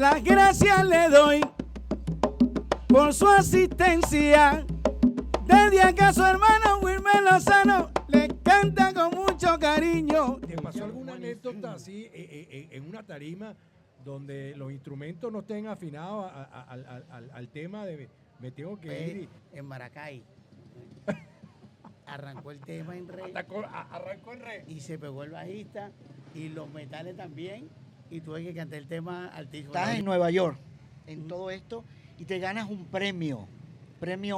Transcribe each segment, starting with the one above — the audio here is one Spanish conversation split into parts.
Las gracias le doy por su asistencia. Desde acá su hermano Wilmer Lozano le canta con mucho cariño. ¿Te pasó alguna anécdota así en una tarima donde los instrumentos no estén afinados al tema de me tengo que ir? En Maracay. Arrancó el tema en re. Arrancó el re. Y se pegó el bajista y los metales también. Y tuve que cantar el tema altísimo. Estás en Nueva York, en todo esto, y te ganas un premio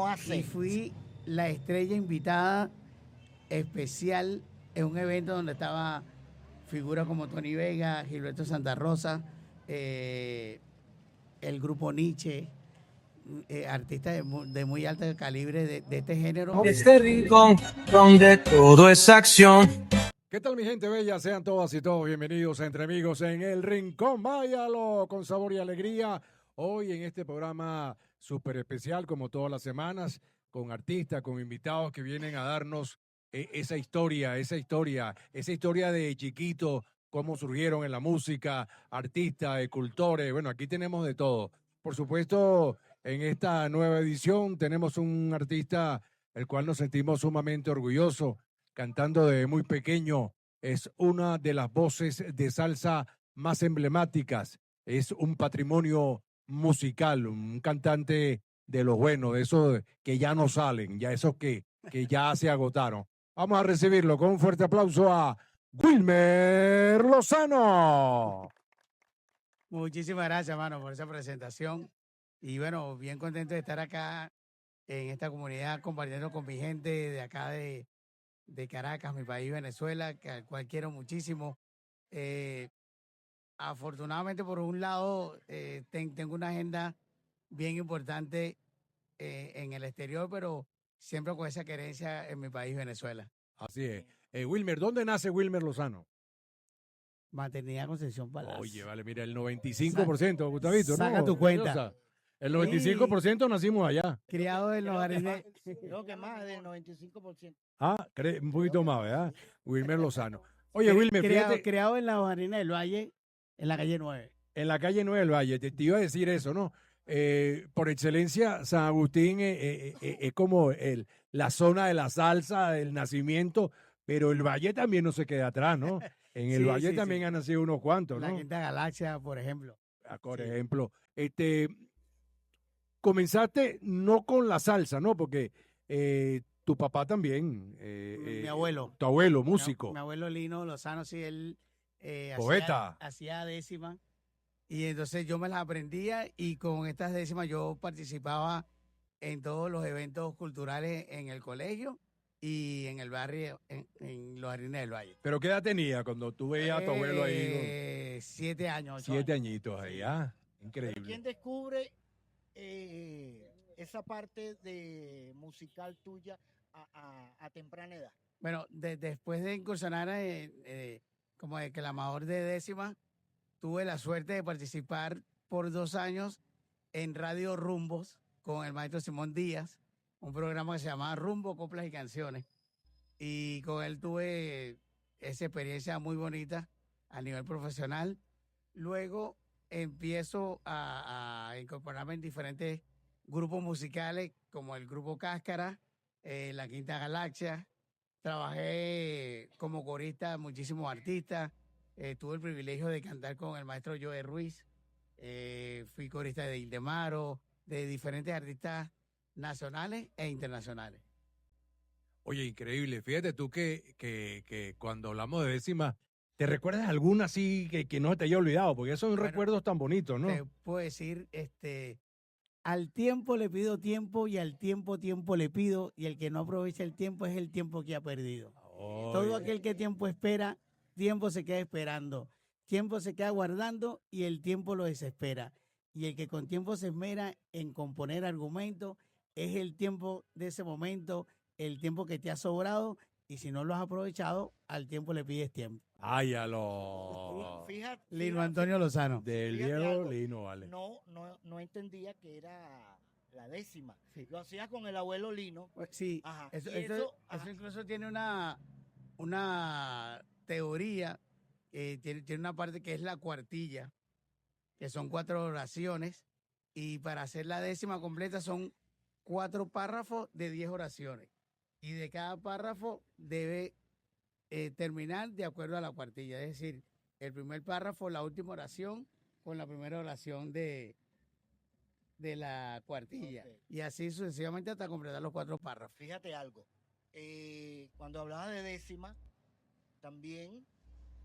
ACE. Y fui la estrella invitada especial en un evento donde estaba figuras como Tony Vega, Gilberto Santa Rosa, el grupo Nietzsche, artistas de muy alto calibre de este género. Este rincón donde todo es acción. ¿Qué tal, mi gente bella? Sean todas y todos bienvenidos a Entre Amigos en el Rincón. Váyalo con sabor y alegría. Hoy en este programa súper especial, como todas las semanas, con artistas, con invitados que vienen a darnos esa historia de chiquito, cómo surgieron en la música, artistas, escultores. Bueno, aquí tenemos de todo. Por supuesto, en esta nueva edición tenemos un artista el cual nos sentimos sumamente orgullosos. Cantando desde muy pequeño, es una de las voces de salsa más emblemáticas, es un patrimonio musical, un cantante de los buenos, de esos que ya no salen, ya esos que ya se agotaron. Vamos a recibirlo con un fuerte aplauso a Wilmer Lozano. Muchísimas gracias, hermano, por esa presentación. Y bueno, bien contento de estar acá en esta comunidad compartiendo con mi gente de acá de Caracas, mi país, Venezuela, al cual quiero muchísimo. Afortunadamente, por un lado, tengo una agenda bien importante en el exterior, pero siempre con esa querencia en mi país, Venezuela. Así es. Wilmer, ¿dónde nace Wilmer Lozano? Maternidad Concepción Palacio. Oye, vale, mira, el 95%, Gustavito, ¿no? Saca tu cuenta. El 95% nacimos allá. Criado en los jardines. Creo que más del 95%. Ah, un poquito más, ¿verdad? Wilmer Lozano. Oye, Wilmer, fíjate. Criado en los jardines del Valle, en la calle 9. En la calle 9 del Valle, te iba a decir eso, ¿no? Por excelencia, San Agustín es como la zona de la salsa, del nacimiento, pero el Valle también no se queda atrás, ¿no? En el Valle también han nacido unos cuantos, ¿no? La Quinta Galaxia, por ejemplo. Por ejemplo, comenzaste no con la salsa, ¿no? Porque tu papá también. Mi abuelo. Tu abuelo, músico. Mi abuelo Lino Lozano, sí, él poeta. hacía décimas. Y entonces yo me las aprendía y con estas décimas yo participaba en todos los eventos culturales en el colegio y en el barrio, en los jardines del Valle. ¿Pero qué edad tenía cuando tú veías a tu abuelo ahí? 7 años. 7 añitos ahí, increíble. ¿Quién descubre esa parte de musical tuya a temprana edad? Bueno, después de incursionar como declamador de décimas, tuve la suerte de participar por 2 años en Radio Rumbos con el maestro Simón Díaz, un programa que se llamaba Rumbo, Coplas y Canciones. Y con él tuve esa experiencia muy bonita a nivel profesional. Luego empiezo a incorporarme en diferentes grupos musicales como el Grupo Cáscara, la Quinta Galaxia. Trabajé como corista de muchísimos artistas. Tuve el privilegio de cantar con el maestro Joe Ruiz. Fui corista de Ildemaro, de diferentes artistas nacionales e internacionales. Oye, increíble. Fíjate tú que cuando hablamos de décimas, ¿te recuerdas alguna así que no te haya olvidado? Porque esos son recuerdos tan bonitos, ¿no? Te puedo decir, al tiempo le pido tiempo y al tiempo le pido, y el que no aprovecha el tiempo es el tiempo que ha perdido. Oye. Todo aquel que tiempo espera, tiempo se queda esperando, tiempo se queda guardando y el tiempo lo desespera. Y el que con tiempo se esmera en componer argumentos es el tiempo de ese momento, el tiempo que te ha sobrado, y si no lo has aprovechado, al tiempo le pides tiempo. Ay, a lo... Fíjate, Lino Antonio Lozano. Del Fíjate Diego algo. Lino, vale. No entendía que era la décima. Sí. Lo hacía con el abuelo Lino. Sí, Ajá. eso Ajá. incluso tiene una teoría, tiene una parte que es la cuartilla, que son 4 oraciones, y para hacer la décima completa son 4 párrafos de 10 oraciones. Y de cada párrafo debe terminar de acuerdo a la cuartilla. Es decir, el primer párrafo, la última oración, con la primera oración de la cuartilla. Ok. Y así sucesivamente hasta completar los 4 párrafos. Fíjate algo. Cuando hablabas de décima, también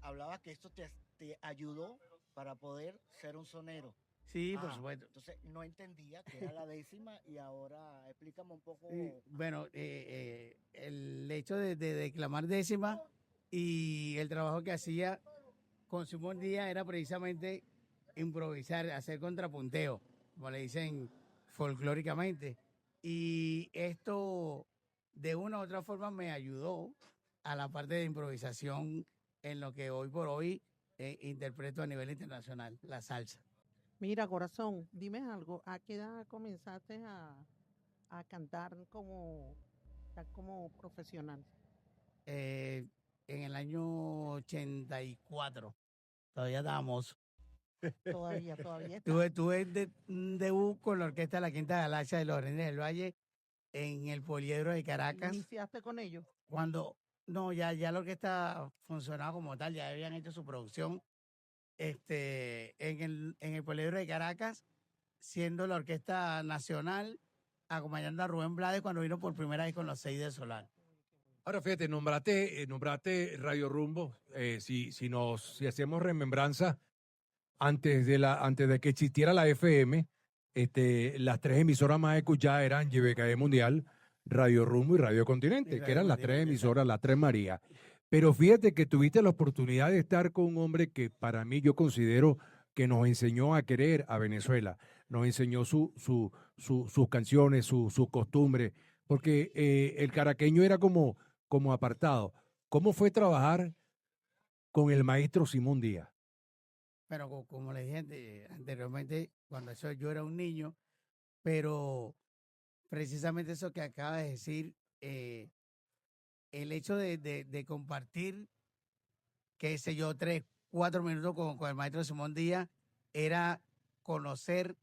hablabas que esto te ayudó para poder ser un sonero. Sí, por Ah, supuesto. Entonces no entendía que era la décima y ahora explícame un poco. Bueno, el hecho de declamar décima y el trabajo que hacía con Simón Díaz era precisamente improvisar, hacer contrapunteo, como le dicen folclóricamente. Y esto de una u otra forma me ayudó a la parte de improvisación en lo que hoy por hoy interpreto a nivel internacional, la salsa. Mira, corazón, dime algo. ¿A qué edad comenzaste a cantar ya como profesional? En el año 84, todavía estábamos. Todavía está. Tuve un debut con la orquesta de la Quinta Galaxia de los Rennes del Valle en el Poliedro de Caracas. ¿Iniciaste con ellos? Ya la orquesta funcionaba como tal, ya habían hecho su producción en el Poliedro de Caracas, siendo la orquesta nacional, acompañando a Rubén Blades cuando vino por primera vez con los 6 de Solar. Ahora fíjate, nombraste Radio Rumbo. Si hacemos remembranza, antes de que existiera la FM, las 3 emisoras más escuchadas eran YBKE Mundial, Radio Rumbo y Radio Continente, Y que Radio eran las 3 Continente, emisoras, las 3 Marías. Pero fíjate que tuviste la oportunidad de estar con un hombre que para mí yo considero que nos enseñó a querer a Venezuela, nos enseñó sus canciones, sus costumbres, porque el caraqueño era como apartado. ¿Cómo fue trabajar con el maestro Simón Díaz? Pero como le dije anteriormente, cuando yo era un niño, pero precisamente eso que acaba de decir, el hecho de compartir, qué sé yo, 3, 4 minutos con el maestro Simón Díaz, era conocer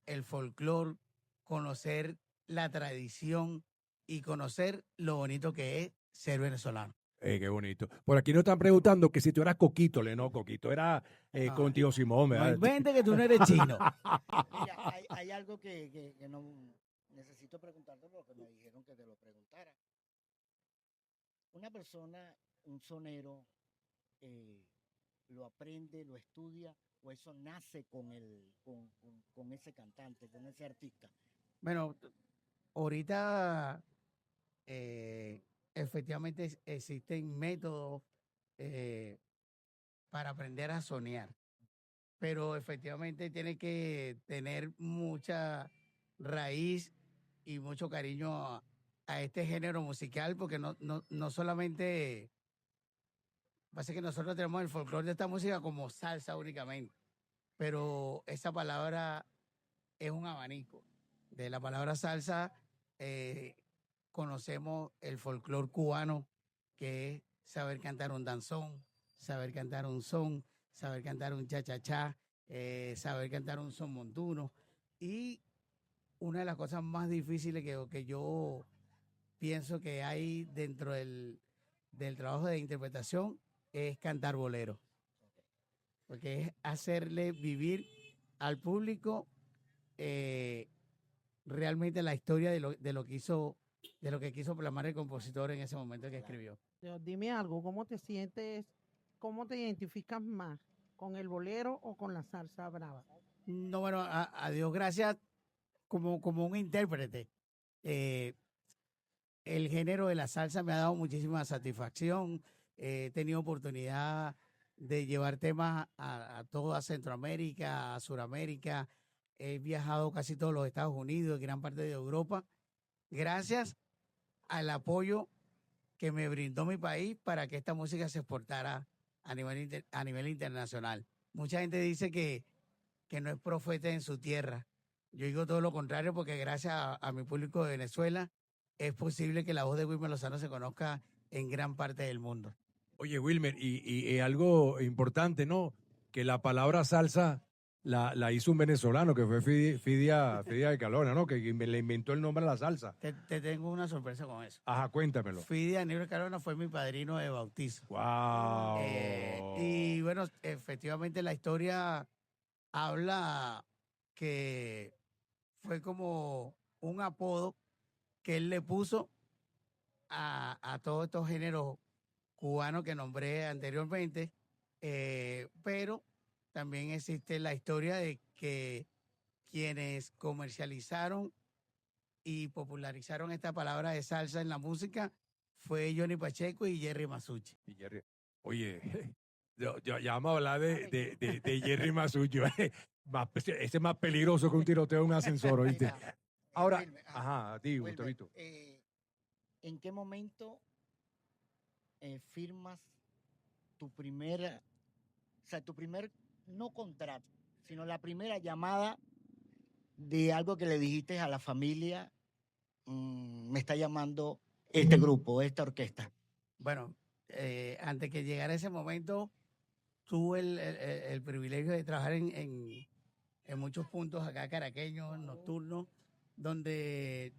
el folclore, conocer la tradición y conocer lo bonito que es ser venezolano. Qué bonito. Por aquí nos están preguntando que si tú eras Coquito, no, Coquito era con tío Simón, No ¿verdad? inventes que tú no eres chino. Mira, hay algo que no necesito preguntarte porque me dijeron que te lo preguntara. Una persona, un sonero, lo aprende, lo estudia, o eso nace con ese cantante, con ese artista. Bueno, ahorita efectivamente existen métodos para aprender a soñar, pero efectivamente tiene que tener mucha raíz y mucho cariño a este género musical, porque no solamente pasa que nosotros tenemos el folclore de esta música como salsa únicamente, pero esa palabra es un abanico. De la palabra salsa conocemos el folclore cubano, que es saber cantar un danzón, saber cantar un son, saber cantar un cha-cha-cha, saber cantar un son montuno. Y una de las cosas más difíciles que yo pienso que hay dentro del trabajo de interpretación es cantar bolero, porque es hacerle vivir al público realmente la historia de lo que quiso plasmar el compositor en ese momento que escribió. Dime algo, ¿cómo te sientes, cómo te identificas más, con el bolero o con la salsa brava? No, bueno, a Dios gracias, como un intérprete. El género de la salsa me ha dado muchísima satisfacción. He tenido oportunidad de llevar temas a toda Centroamérica, a Sudamérica. He viajado casi todos los Estados Unidos, gran parte de Europa, gracias al apoyo que me brindó mi país para que esta música se exportara a nivel internacional. Mucha gente dice que no es profeta en su tierra. Yo digo todo lo contrario, porque gracias a mi público de Venezuela es posible que la voz de Wilmer Lozano se conozca en gran parte del mundo. Oye, Wilmer, y algo importante, ¿no? Que la palabra salsa la hizo un venezolano que fue Fidia de Calona, ¿no? Que le inventó el nombre a la salsa. Te tengo una sorpresa con eso. Ajá, cuéntamelo. Fidia Aníbal Carona fue mi padrino de bautizo. ¡Wow! Y bueno, efectivamente la historia habla que fue como un apodo que él le puso a todos estos géneros cubanos que nombré anteriormente, pero también existe la historia de que quienes comercializaron y popularizaron esta palabra de salsa en la música fue Johnny Pacheco y Jerry Masucci. Y Jerry, oye, ya vamos a hablar de Jerry Masucci. Ese es más peligroso que un tiroteo en un ascensor, ¿oíste? Mira, Ahora, Wilmer, ajá, digo, Wilmer, Gustavito. ¿en qué momento firmas tu primera, o sea, tu primer, no contrato, sino la primera llamada de algo que le dijiste a la familia, me está llamando este grupo, esta orquesta? Bueno, antes que llegara ese momento, tuve el privilegio de trabajar en muchos puntos acá caraqueños, nocturnos, donde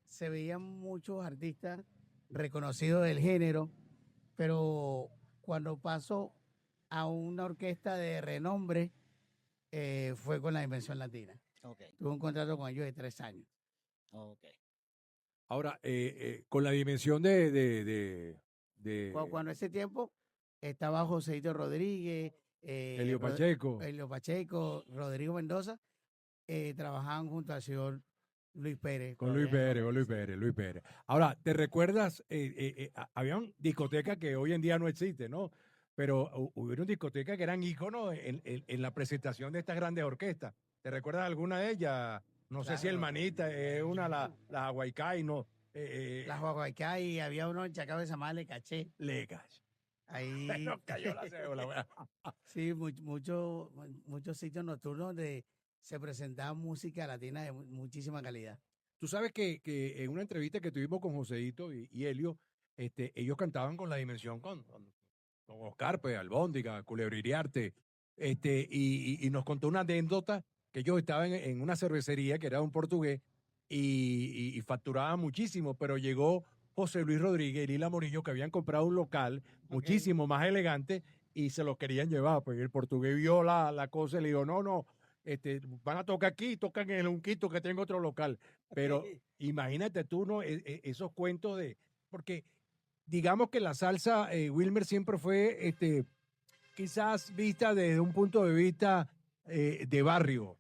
se veían muchos artistas reconocidos del género, pero cuando pasó a una orquesta de renombre, fue con la Dimensión Latina. Ok, Tuve un contrato con ellos de 3 años. ok. Ahora, con la dimensión Cuando ese tiempo estaba Joséito Rodríguez, Elio Pacheco. Elio Pacheco, Rodrigo Mendoza, trabajaban junto al señor Luis Pérez. Con Luis Pérez, Luis Pérez. Ahora, ¿te recuerdas? Habían discotecas que hoy en día no existen, ¿no? Pero hubieron discotecas que eran íconos en la presentación de estas grandes orquestas. ¿Te recuerdas alguna de ellas? No sé si el Claro. Manita es una, la Hawaii no. La Huacuaycay, había uno en Chacao que se llamaba Le Caché. Legas. Ahí, Nos cayó la cédula, güey. sí, muchos sitios nocturnos donde se presentaba música latina de muchísima calidad. Tú sabes que en una entrevista que tuvimos con Joseito y Helio, ellos cantaban con la dimensión con Oscar, pues, Albóndiga, Culebririarte, y nos contó una anécdota que ellos estaban en una cervecería que era un portugués y facturaban muchísimo, pero llegó José Luis Rodríguez y Lila Morillo que habían comprado un local muchísimo más elegante y se lo querían llevar, pues el portugués vio la cosa y le dijo, no, van a tocar aquí, tocan en el Unquito que tengo otro local, pero imagínate tú, ¿no? Esos cuentos porque digamos que la salsa, Wilmer, siempre fue quizás vista desde un punto de vista de barrio.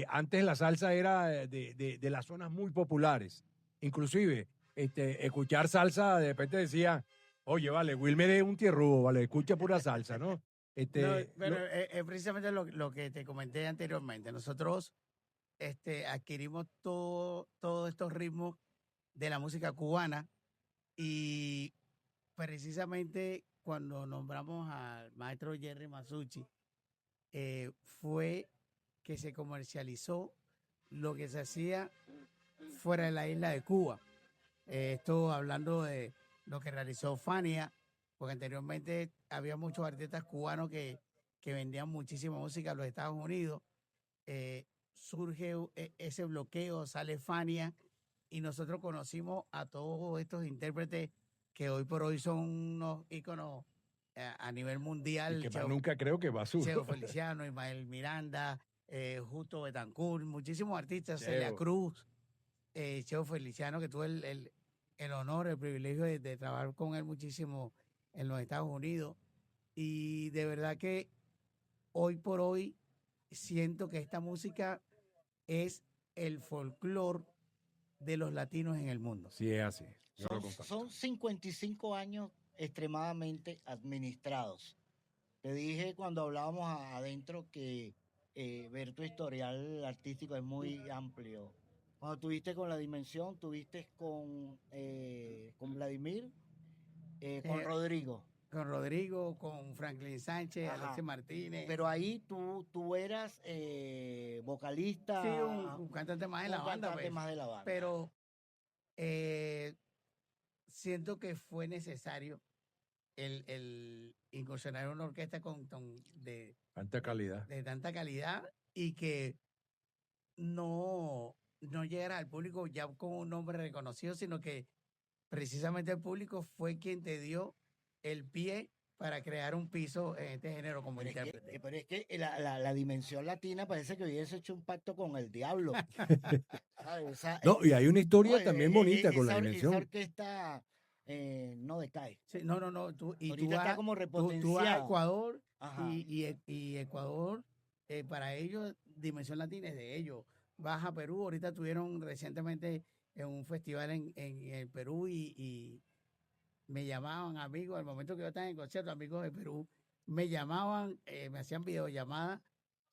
Antes la salsa era de las zonas muy populares. Inclusive, escuchar salsa, de repente decía, oye, vale, Wilmer es un tierrubo, vale, escucha pura salsa, ¿no? No, pero es precisamente lo que te comenté anteriormente. Nosotros adquirimos todos estos ritmos de la música cubana y precisamente cuando nombramos al maestro Jerry Masucci, fue que se comercializó lo que se hacía fuera de la isla de Cuba. Esto hablando de lo que realizó Fania, porque anteriormente había muchos artistas cubanos que vendían muchísima música a los Estados Unidos. Surge ese bloqueo, sale Fania y nosotros conocimos a todos estos intérpretes que hoy por hoy son unos íconos a nivel mundial. Y que más nunca creo que va a subir. Cheo Feliciano, Ismael Miranda, Justo Betancourt, muchísimos artistas, Cheo. Celia Cruz, Cheo Feliciano, que tuve el honor, el privilegio de trabajar con él muchísimo en los Estados Unidos. Y de verdad que hoy por hoy siento que esta música es el folclore de los latinos en el mundo. Sí, es así. Yo lo comparto. Son 55 años extremadamente administrados. Te dije cuando hablábamos adentro que ver tu historial artístico es muy amplio. Cuando tuviste con La Dimensión, tuviste con Vladimir, con Rodrigo. Con Rodrigo, con Franklin Sánchez, Ajá. Alexis Martínez. Pero ahí tú eras vocalista. Sí, un cantante más de la banda. Cantante más de la banda. Pero siento que fue necesario el incursionar en una orquesta Tanta calidad. de tanta calidad y que no llegara al público ya con un nombre reconocido, sino que precisamente el público fue quien te dio el pie para crear un piso en este género como intérprete. Pero es que la dimensión latina parece que hubiese hecho un pacto con el diablo. ¿Sabes? No, y hay una historia no, también bonita con la esa dimensión. orquesta no decae. Sí, no, tú Ahorita está vas, como tú vas a repotenciada. Ecuador Ajá. y Ecuador, para ellos, Dimensión Latina es de ellos. Vas a Perú, ahorita tuvieron recientemente en un festival en el Perú y me llamaban amigos, al momento que yo estaba en concierto, amigos de Perú, me llamaban, me hacían videollamadas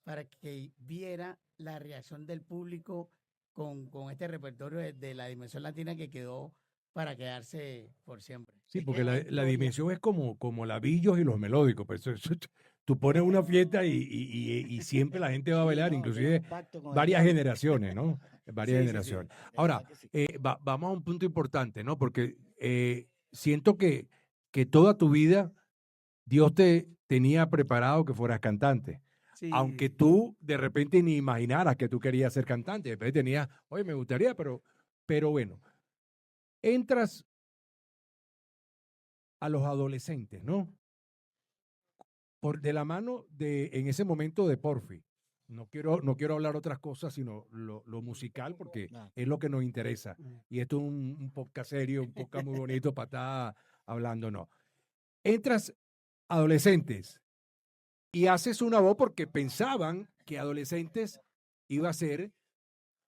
para que viera la reacción del público con este repertorio de la Dimensión Latina que quedó para quedarse por siempre. Sí, Es porque que la la historia- dimensión es como la Villos y los melódicos. Pues tú pones una fiesta y siempre la gente va a Sí, bailar, no, inclusive tiene un pacto con el varias diablo. generaciones, ¿no? Varias Sí, sí, sí. generaciones. De Ahora, verdad que sí. vamos a un punto importante, ¿no? Porque siento que toda tu vida Dios te tenía preparado que fueras cantante. Sí, Aunque tú de repente ni imaginaras que tú querías ser cantante. Después tenías, oye, me gustaría, pero bueno, entras a los adolescentes, ¿no? De la mano en ese momento de Porfi. No quiero hablar otras cosas, sino lo musical, porque Ah. es lo que nos interesa. Mm. Y esto es un podcast serio, un podcast muy bonito para estar hablando, no. Entras adolescentes y haces una voz porque pensaban que adolescentes iba a ser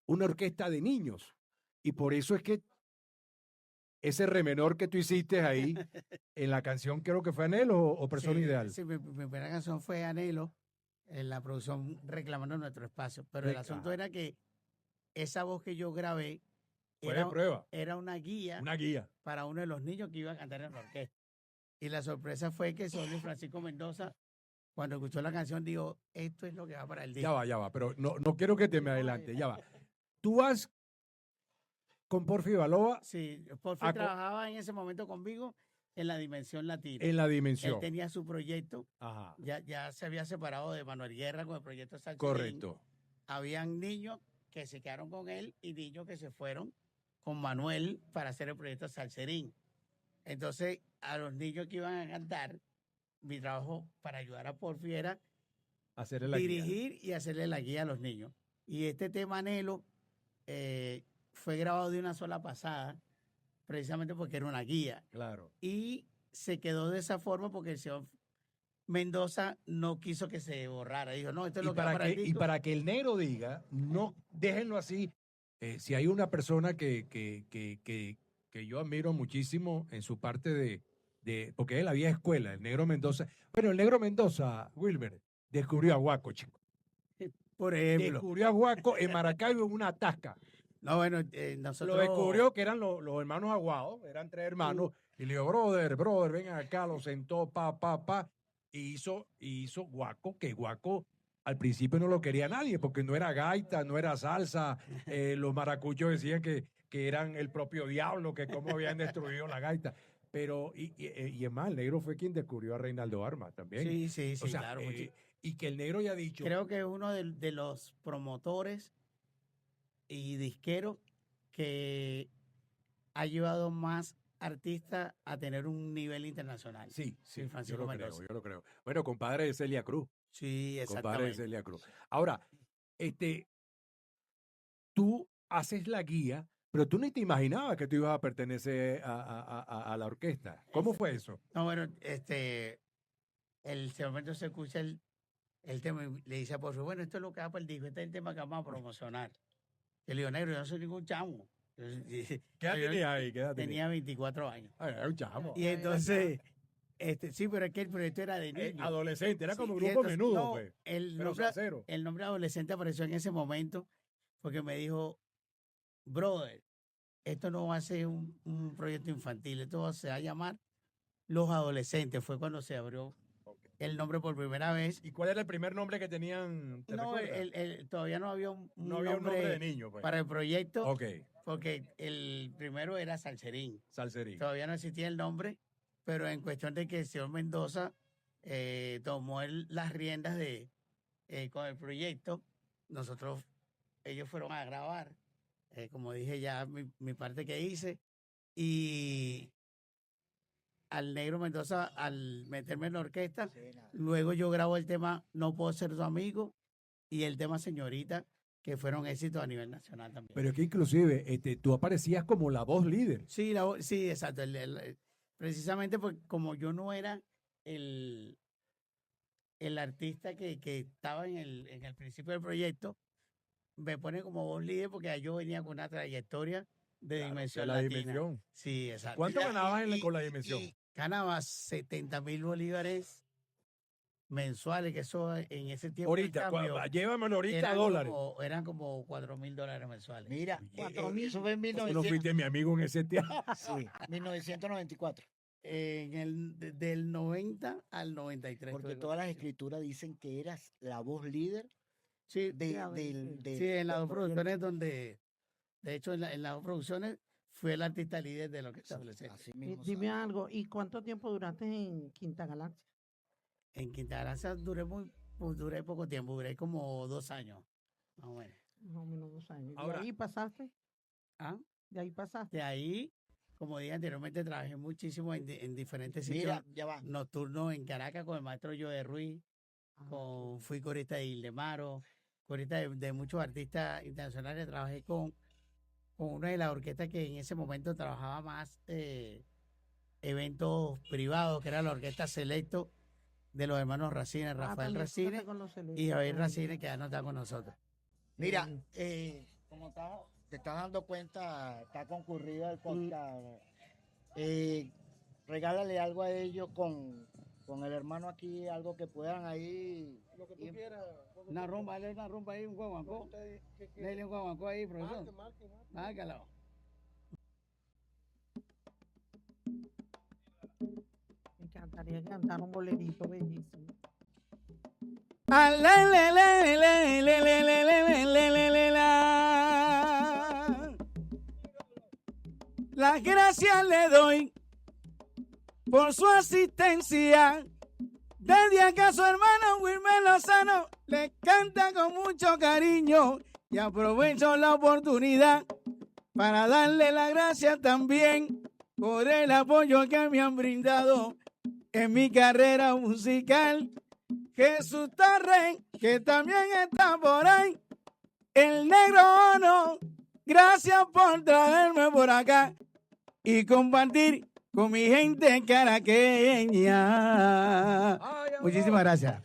una orquesta de niños. Y por eso es que ese re menor que tú hiciste ahí en la canción, creo que fue Anhelo o Persona Sí, Ideal. sí, mi primera canción fue Anhelo, en la producción Reclamando Nuestro Espacio. Pero el asunto Ajá. era que esa voz que yo grabé Fue de prueba. era una guía Una guía. para uno de los niños que iba a cantar en la orquesta. Y la sorpresa fue que Sony Francisco Mendoza, cuando escuchó la canción, dijo, esto es lo que va para el disco. Ya va, pero no quiero que te me adelante, ya va. Tú vas con Porfi Baloa Sí, Porfi Ah, trabajaba en ese momento conmigo en la Dimensión Latina. en la Él dimensión. tenía su proyecto, Ajá, ya se había separado de Manuel Guerra con el proyecto Salserín. correcto. Habían niños que se quedaron con él y niños que se fueron con Manuel para hacer el proyecto Salserín. Entonces, a los niños que iban a cantar, mi trabajo para ayudar a Porfi era Hacerle la guía. dirigir y hacerle la guía a los niños. Y este tema Anhelo fue grabado de una sola pasada, precisamente porque era una guía. Claro. Y se quedó de esa forma porque el señor Mendoza no quiso que se borrara. Dijo, no, esto es lo que va para el Y disco. para que el negro diga, no, déjenlo así. Si hay una persona que yo admiro muchísimo en su parte porque es la vieja escuela, el negro Mendoza. Bueno, el negro Mendoza, Wilmer, descubrió a Guaco, chico. Por ejemplo. Descubrió a Guaco en Maracaibo en una tasca. No, bueno, nosotros... Lo descubrió que eran los hermanos Aguados, eran 3 hermanos, y le dijo, brother, ven acá, lo sentó, y hizo Guaco, que Guaco al principio no lo quería nadie, porque no era gaita, no era salsa, los maracuchos decían que eran el propio diablo, que cómo habían destruido la gaita. Pero, y es más, el negro fue quien descubrió a Reinaldo Armas también. Sí, O sea, claro. y que el negro ya ha dicho... Creo que es uno de los promotores y disqueros que ha llevado más artistas a tener un nivel internacional. Sí, Francisco yo Mendoza. lo creo. Bueno, compadre de Celia Cruz. Sí, Compadre de exactamente. Celia Cruz. Ahora, tú haces la guía, pero tú ni te imaginabas que tú ibas a pertenecer a la orquesta. ¿Cómo fue eso? No, bueno, el señor Mendoza se escucha el tema y le dice a Porfi, bueno, esto es lo que va para el disco, este es el tema que vamos a promocionar. Y le digo, negro, yo no soy ningún chamo. ¿Qué edad tenías ahí? ¿Qué edad tenías? Tenía 24 años. Ay, era un chamo. Y entonces, sí, pero es que el proyecto era de niños. Adolescente, era Sí, como y grupo entonces, menudo, no, pues. el Pero nombre, salsero. el nombre adolescente apareció en ese momento porque me dijo, brother, esto no va a ser un proyecto infantil, esto se va a llamar Los Adolescentes. Fue cuando se abrió el nombre por primera vez. ¿Y cuál era el primer nombre que tenían? ¿Te No, recuerdas? todavía no había un No había un nombre de niño, pues. para el proyecto, Ok, porque el primero era Salserín. salserín. Todavía no existía el nombre pero en cuestión de que el señor Mendoza tomó las riendas con el proyecto, ellos fueron a grabar, como dije ya mi parte que hice, y al Negro Mendoza, al meterme en la orquesta, luego yo grabo el tema No Puedo Ser Tu Amigo y el tema Señorita, que fueron éxitos a nivel nacional también. Pero es que inclusive tú aparecías como la voz líder. Sí, sí, exacto. Precisamente porque como yo no era el artista que estaba en el principio del proyecto, me pone como voz líder porque yo venía con una trayectoria de dimensión la latina. dimensión. Sí, exacto. ¿Cuánto ganabas con la dimensión? Ganaba 70,000 bolívares mensuales, que eso en ese tiempo. Ahorita, llévamelo ahorita a eran dólares. Eran como $4,000 mensuales. Mira, 4,000. eso fue en Tú no 1900, fuiste mi amigo en ese tiempo. sí, 1994. Del 90 al 93. Porque todas las escrituras dicen que eras la voz líder Sí, del en las dos producciones donde, de hecho, en las dos producciones fue el artista líder de lo que estableció. Así mismo Dime sale. algo, ¿y cuánto tiempo duraste en Quinta Galaxia? En Quinta Gracia duré poco tiempo, duré como 2 años, más o menos. Más o menos 2 años. Ahora- ¿De ahí pasaste? ¿Ah? ¿De ahí pasaste? De ahí, como dije anteriormente, trabajé muchísimo en diferentes sitios Mira, ya va. nocturnos en Caracas con el maestro Joe Ruiz, fui corista de Ildemaro, corista de muchos artistas internacionales. Trabajé con una de las orquestas que en ese momento trabajaba más eventos privados, que era la orquesta Selecto de los hermanos Racine, Rafael también Racine tocaste con los Selectos. y Javier Ah, Racine, que ya no está con nosotros. Mira, bien. como te estás dando cuenta, está concurrido el podcast. Regálale algo a ellos con el hermano aquí, algo que puedan ahí. Lo que tú quieras. Una rumba, dale una rumba ahí, un guaguancó. Dale un guaguancó ahí, profesor. Márcalo. Me encantaría cantar un bolerito bellísimo. Las gracias le doy por su asistencia. Desde acá su hermano Wilmer Lozano le canta con mucho cariño y aprovecho la oportunidad para darle las gracias también por el apoyo que me han brindado en mi carrera musical. Jesús Torres, que también está por ahí, el Negro Ono, gracias por traerme por acá y compartir con mi gente caraqueña. Muchísimas gracias.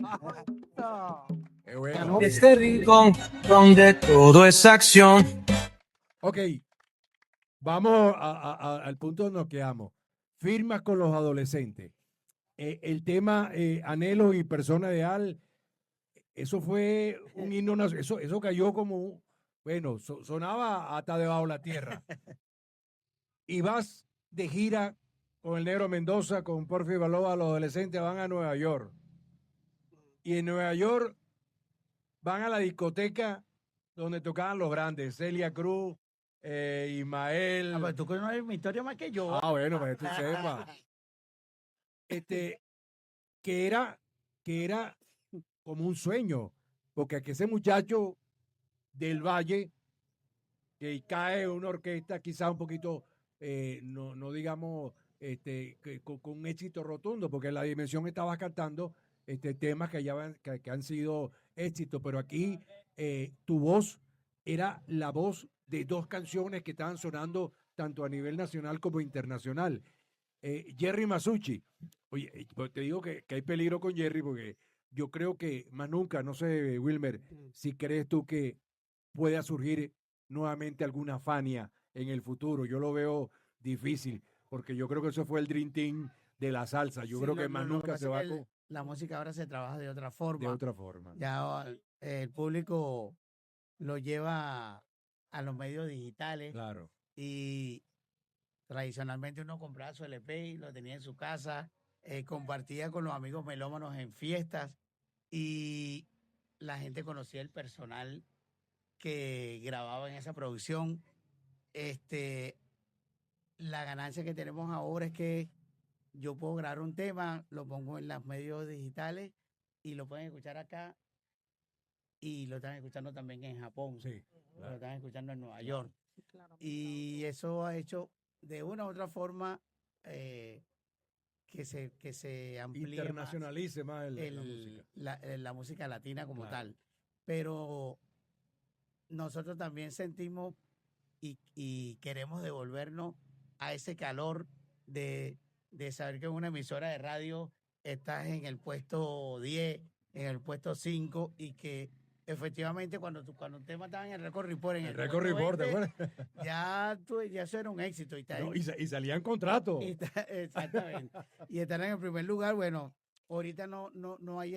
Qué bueno. Este rincón donde todo es acción. Ok, vamos al punto donde nos quedamos. Firmas con los adolescentes. El tema Anhelo y Persona Ideal, eso fue un himno nacional. Eso cayó como, sonaba hasta debajo de la tierra. Y vas de gira con el Negro Mendoza, con Porfi Baloa, los adolescentes van a Nueva York. Y en Nueva York van a la discoteca donde tocaban los grandes, Celia Cruz, Ismael. Pero tú conoces mi historia más que yo. Bueno, para que tú sepas. Que era como un sueño, porque que ese muchacho del Valle, que cae en una orquesta quizás un poquito, no digamos, con un éxito rotundo, porque La Dimensión estaba cantando temas que han sido éxitos, pero aquí tu voz era la voz de 2 canciones que estaban sonando tanto a nivel nacional como internacional. Jerry Masucci, oye, te digo que hay peligro con Jerry, porque yo creo que más nunca, no sé, Wilmer, si crees tú que pueda surgir nuevamente alguna Fania en el futuro. Yo lo veo difícil, porque yo creo que eso fue el Dream Team de la salsa. Yo creo que más nunca se va con... La música ahora se trabaja de otra forma. De otra forma. Ya el público lo lleva a los medios digitales. Claro. Y tradicionalmente uno compraba su LP y lo tenía en su casa, compartía con los amigos melómanos en fiestas y la gente conocía el personal que grababa en esa producción. La ganancia que tenemos ahora es que yo puedo grabar un tema, lo pongo en los medios digitales y lo pueden escuchar acá y lo están escuchando también en Japón, Sí, lo están escuchando en Nueva York. Sí, claro, Y eso ha hecho de una u otra forma que se amplíe más internacionalice más la música. la música latina como Claro. tal. Pero nosotros también sentimos y queremos devolvernos a ese calor de saber que en una emisora de radio estás en el puesto 10, en el puesto 5 y que efectivamente cuando un tema estaba en el Record Report, en El el Record puesto Report, ¿te 20, acuerdas? ya eso era un éxito. Y, está No, en- y salían contratos. exactamente. Y estar en el primer lugar, bueno, ahorita no hay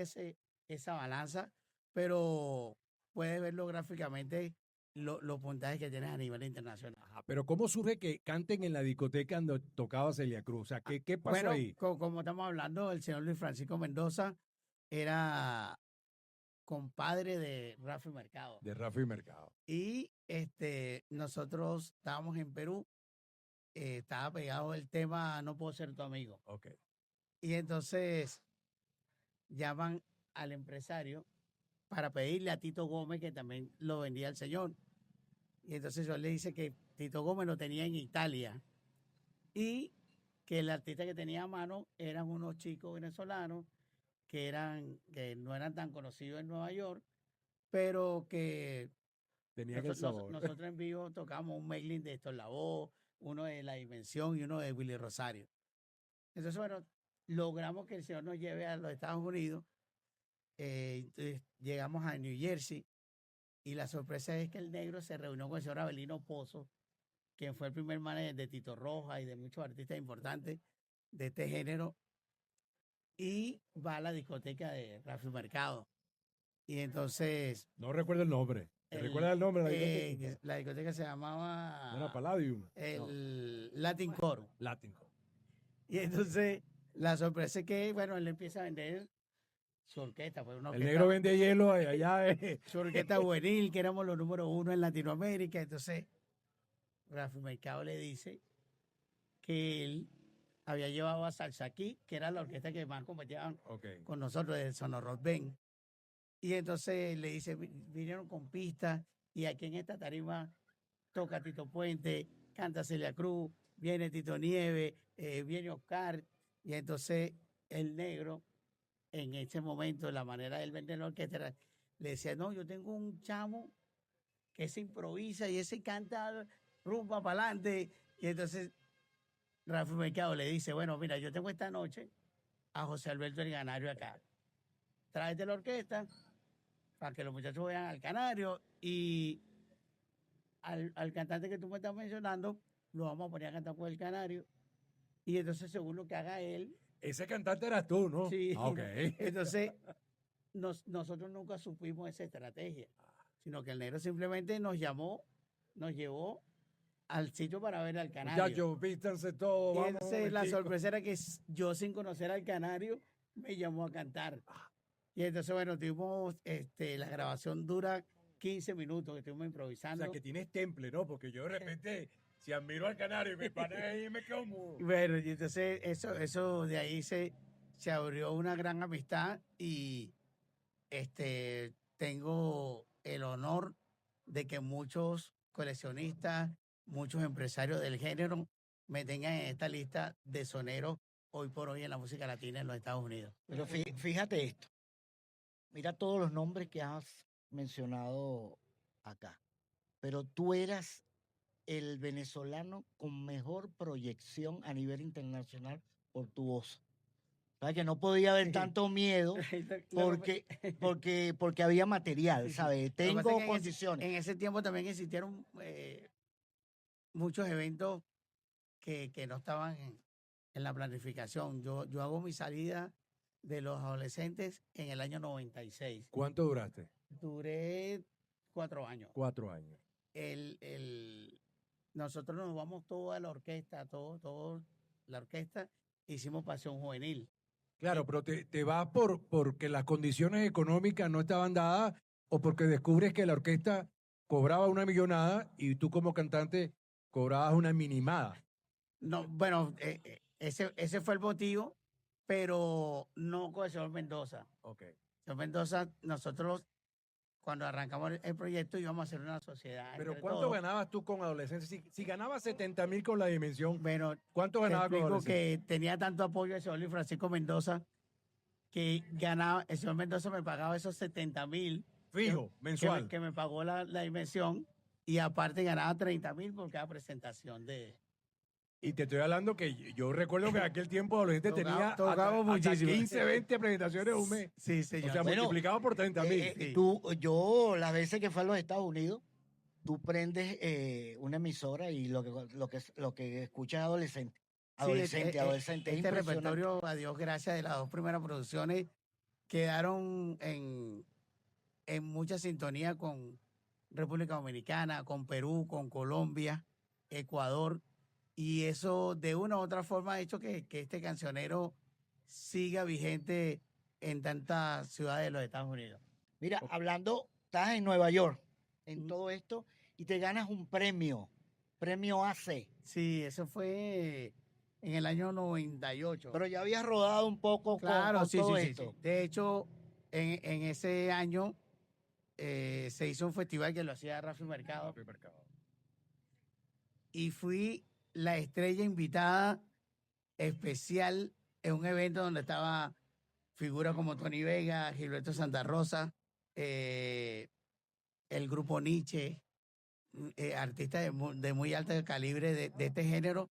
esa balanza, pero puedes verlo gráficamente los puntajes que tienes a nivel internacional. Ajá, pero ¿cómo surge que canten en la discoteca cuando tocaba Celia Cruz? O sea, ¿qué pasó Bueno, ahí? como estamos hablando, el señor Luis Francisco Mendoza era compadre de Rafi Mercado. De Rafa y Mercado. Y nosotros estábamos en Perú, estaba pegado el tema No puedo ser tu amigo. Ok. Y entonces llaman al empresario para pedirle a Tito Gómez, que también lo vendía el señor. Y entonces yo le dice que Tito Gómez lo tenía en Italia y que el artista que tenía a mano eran unos chicos venezolanos que no eran tan conocidos en Nueva York, pero que Tenía que el nosotros, sabor. nosotros en vivo tocamos un medley de Héctor Lavoe, uno de La Dimensión y uno de Willy Rosario. Entonces, bueno, logramos que el señor nos lleve a los Estados Unidos. Entonces, llegamos a New Jersey y la sorpresa es que el negro se reunió con el señor Abelino Pozo, quien fue el primer manager de Tito Roja y de muchos artistas importantes de este género, y va a la discoteca de Rafi Mercado. Y entonces... No recuerdo el nombre. ¿Te recuerdas el nombre de la discoteca? La discoteca se ¿No era llamaba Palladium? el Latin Core. Latin. Y entonces la sorpresa es que, bueno, él empieza a vender su orquesta. Pues, una El orquesta- negro vende hielo allá. su orquesta juvenil, que éramos los número 1 en Latinoamérica. Entonces, Rafi Mercado le dice que él había llevado a Salsa aquí, que era la orquesta que más competían Ok. con nosotros de Sonorot Ben. Y entonces le dice, vinieron con pistas y aquí en esta tarima toca Tito Puente, canta Celia Cruz, viene Tito Nieves, viene Oscar. Y entonces el negro, en ese momento, la manera de él vender la orquesta, le decía, no, yo tengo un chamo que se improvisa y ese canta rumba para adelante. Y entonces Rafa Mercado le dice, bueno, mira, yo tengo esta noche a José Alberto el Canario acá. Tráete la orquesta para que los muchachos vayan al Canario y al cantante que tú me estás mencionando lo vamos a poner a cantar con el Canario. Y entonces, según lo que haga él, Ese cantante eras tú, ¿no? sí. Ah, ok. Entonces, nosotros nunca supimos esa estrategia, sino que el negro simplemente nos llamó, nos llevó al sitio para ver al Canario. Muchachos, vístanse todos. Y Vamos, entonces la momentico. sorpresa era que yo, sin conocer al Canario, me llamó a cantar. Y entonces, bueno, tuvimos, la grabación dura 15 minutos, que estuvimos O improvisando. sea, que tienes temple, ¿no? Porque yo de repente, si admiro al canario y me paré ahí, me quedo mudo. Bueno, y entonces eso de ahí se abrió una gran amistad y tengo el honor de que muchos coleccionistas, muchos empresarios del género me tengan en esta lista de soneros hoy por hoy en la música latina en los Estados Unidos. Pero fíjate esto. Mira todos los nombres que has mencionado acá. Pero tú eras el venezolano con mejor proyección a nivel internacional por tu voz. ¿Sabes? Que no podía haber tanto miedo porque había material, ¿sabes? Lo que pasa es Tengo que condiciones. En ese tiempo también existieron muchos eventos que no estaban en la planificación. Yo hago mi salida de los adolescentes en el año 96. ¿Cuánto duraste? Duré 4 años. 4 años. Nosotros nos vamos toda la orquesta, todo la orquesta, hicimos Pasión Juvenil. Claro, pero te vas porque las condiciones económicas no estaban dadas o porque descubres que la orquesta cobraba una millonada y tú como cantante cobrabas una minimada. No, bueno, ese fue el motivo, pero no con el señor Mendoza. Ok. Señor Mendoza, nosotros cuando arrancamos el proyecto íbamos a hacer una sociedad. Pero entre ¿cuánto todos. ganabas tú con adolescencia? Si ganabas 70,000 con la dimensión, Bueno, ¿cuánto te ganabas con explico adolescencia? que tenía tanto apoyo el señor Luis Francisco Mendoza que ganaba, el señor Mendoza me pagaba esos 70,000 Fijo, mensual. que me pagó la dimensión y aparte ganaba 30,000 por cada presentación de... Y te estoy hablando que yo recuerdo que en aquel tiempo adolescente tenía Tocamos hasta muchísimo. 15, 20 presentaciones un mes. Sí, O señor. sea, Bueno, multiplicado por 30,000. sí. Yo, las veces que fue a los Estados Unidos, tú prendes una emisora y lo que escuchas es adolescente. Adolescente. Es Este impresionante. repertorio, a Dios gracias, de las dos primeras producciones quedaron en mucha sintonía con República Dominicana, con Perú, con Colombia, Ecuador, y eso de una u otra forma ha hecho que este cancionero siga vigente en tantas ciudades de los Estados Unidos. Mira, estás en Nueva York, en Mm. todo esto, y te ganas un premio AC. Sí, eso fue en el año 98. Pero ya habías rodado un poco Claro, con sí, todo sí, sí, esto. sí. De hecho, en ese año se hizo un festival que lo hacía Rafi Mercado y fui la estrella invitada especial en un evento donde estaba figuras como Tony Vega, Gilberto Santa Rosa, el grupo Nietzsche, artistas de muy alto calibre de este género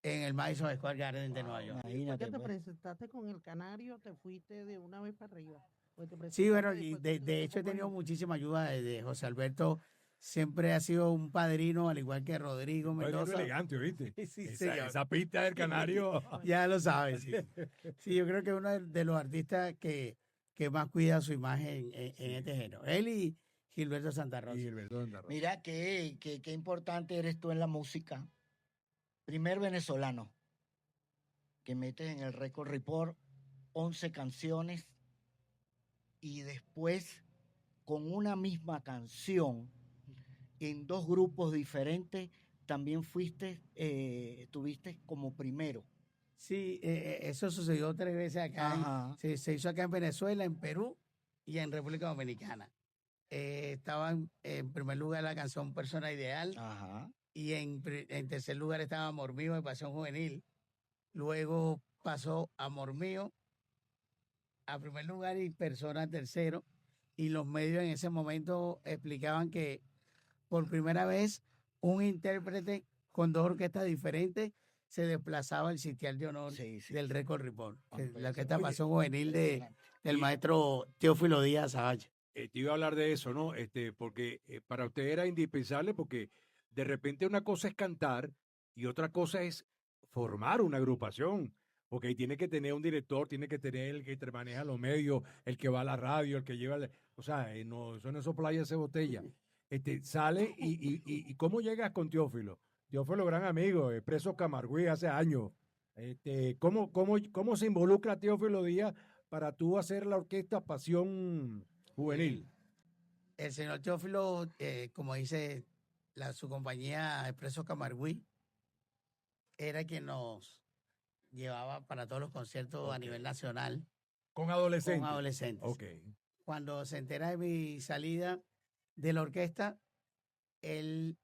en el Madison Square Garden de Nueva York. Después Imagínate, que te pues. presentaste con el Canario, te fuiste de una vez para arriba. Pues te Sí, bueno, presentaste y después de hecho he como tenido en- muchísima ayuda de José Alberto. Siempre ha sido un padrino, al igual que Rodrigo Oye, Mendoza. elegante, ¿viste? Sí, esa, señor. esa pista del Canario. Ya lo sabes, sí. Sí, yo creo que uno de los artistas que más cuida su imagen en este género. Él y Gilberto Santa Rosa. Y Gilberto Santa Rosa. Mira qué importante eres tú en la música. Primer venezolano que metes en el Record Report 11 canciones y después con una misma canción en dos grupos diferentes también tuviste como primero. Sí, eso sucedió 3 veces acá. Ajá. Se hizo acá en Venezuela, en Perú y en República Dominicana. Estaba en primer lugar la canción Persona Ideal Ajá. y en tercer lugar estaba Amor Mío de Pasión Juvenil. Luego pasó Amor Mío a primer lugar y Persona tercero. Y los medios en ese momento explicaban que por primera vez un intérprete con dos orquestas diferentes se desplazaba al sitial de honor Sí, sí. del Record Report. Que Impresionante. la orquesta Oye, Pasión Juvenil del y- maestro Teófilo Díaz Zavalla. Te iba a hablar de eso, ¿no? Porque para usted era indispensable porque de repente una cosa es cantar y otra cosa es formar una agrupación. Porque ahí tiene que tener un director, tiene que tener el que te maneja los medios, el que va a la radio, el que lleva... O sea, no, eso no es soplar y hacer botella. Sale y ¿cómo llegas con Teófilo? Teófilo, gran amigo, preso Camargüí hace años. ¿Cómo se involucra Teófilo Díaz para tú hacer la orquesta Pasión Juvenil? El señor Teófilo, como dice su compañía Expreso Camargüí, era quien nos llevaba para todos los conciertos a nivel nacional Con adolescentes. con adolescentes. Ok. Cuando se entera de mi salida de la orquesta, él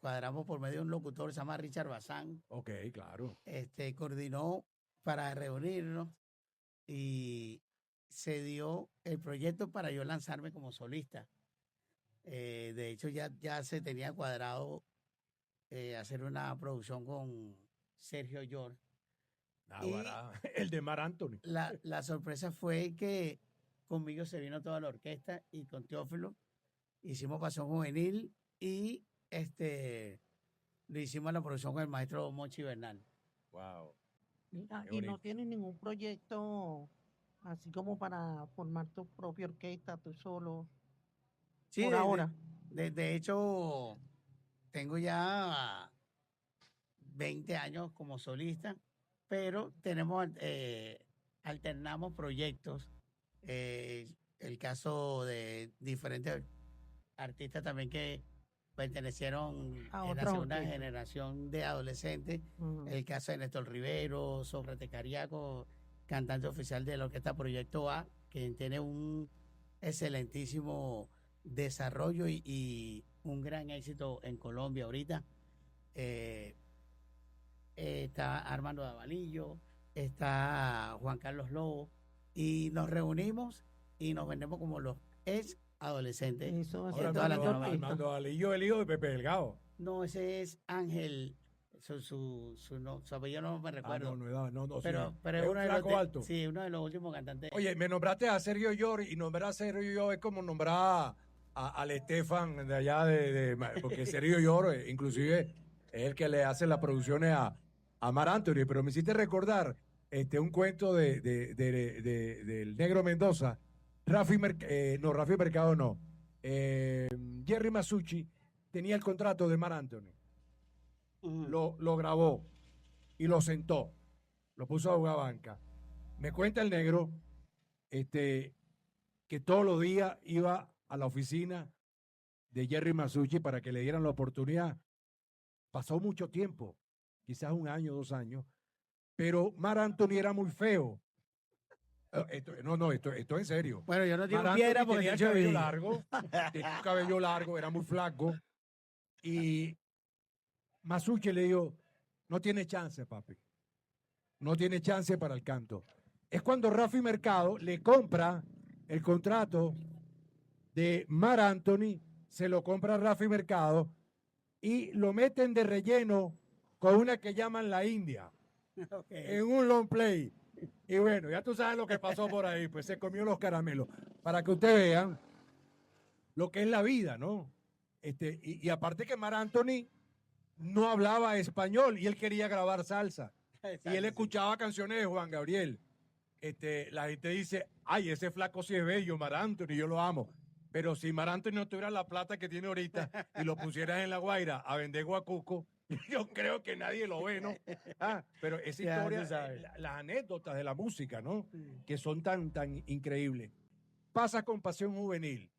cuadramos por medio de un locutor, se llama Richard Bazán, Ok, claro. coordinó para reunirnos y se dio el proyecto para yo lanzarme como solista. De hecho, ya se tenía cuadrado hacer una producción con Sergio York. El de Mar Anthony. La sorpresa fue que conmigo se vino toda la orquesta y con Teófilo hicimos Pasión Juvenil y le hicimos la producción con el maestro Monchi Bernal. Wow. Mira, Qué y no bonito. tienes ningún proyecto así como para formar tu propia orquesta, tú solo, Sí, por ahora. de hecho, tengo ya 20 años como solista, pero alternamos proyectos. El caso de diferentes artistas también que pertenecieron A en la otra segunda orquesta. generación de adolescentes. Ujú. El caso de Néstor Rivero, Sócrates Cariaco, cantante oficial de la orquesta Proyecto A, que tiene un excelentísimo desarrollo y un gran éxito en Colombia ahorita. Eh, está Armando Davalillo, está Juan Carlos Lobo, y nos reunimos y nos vendemos como los ex adolescentes Eso va a de ser Ahora toda tremendo Latinoamérica. Armando Alillo, el hijo de Pepe Delgado. No, ese es Ángel, su apellido no me recuerdo. No, pero sí. pero Es es un uno de los flaco alto. sí, uno de los últimos cantantes. Oye, me nombraste a Sergio Llor y nombrar a Sergio Llor es como nombrar al Estefan de allá porque Sergio Llor inclusive es el que le hace las producciones a Mar Anthony, pero me hiciste recordar un cuento del Negro Mendoza, Rafi Mercado no, Jerry Masucci tenía el contrato de Mar Anthony, lo grabó y lo sentó, lo puso a jugar banca. Me cuenta el negro que todos los días iba a la oficina de Jerry Masucci para que le dieran la oportunidad. Pasó mucho tiempo, quizás 1 año, 2 años, pero Mar Anthony era muy feo. Esto en serio. Bueno, yo no Mar digo piedra Anthony porque tenía el yo cabello vi. largo, tenía un cabello largo, era muy flaco. Y Masucci le dijo, no tiene chance, papi. No tiene chance para el canto. Es cuando Rafi Mercado le compra el contrato de Mar Anthony, se lo compra Rafi Mercado y lo meten de relleno con una que llaman la India, en un long play. Y bueno, ya tú sabes lo que pasó por ahí, pues se comió los caramelos. Para que ustedes vean lo que es la vida, ¿no? Y aparte que Mar Anthony no hablaba español y él quería grabar salsa. Y él escuchaba canciones de Juan Gabriel. La gente dice, ay, ese flaco sí es bello, Mar Anthony, yo lo amo. Pero si Mar Anthony no tuviera la plata que tiene ahorita y lo pusieras en La Guaira a vender guacuco, yo creo que nadie lo ve, ¿no? Pero esa Ya, historia, tú sabes. las anécdotas de la música, ¿no? Que son tan increíbles. Pasa con Pasión Juvenil.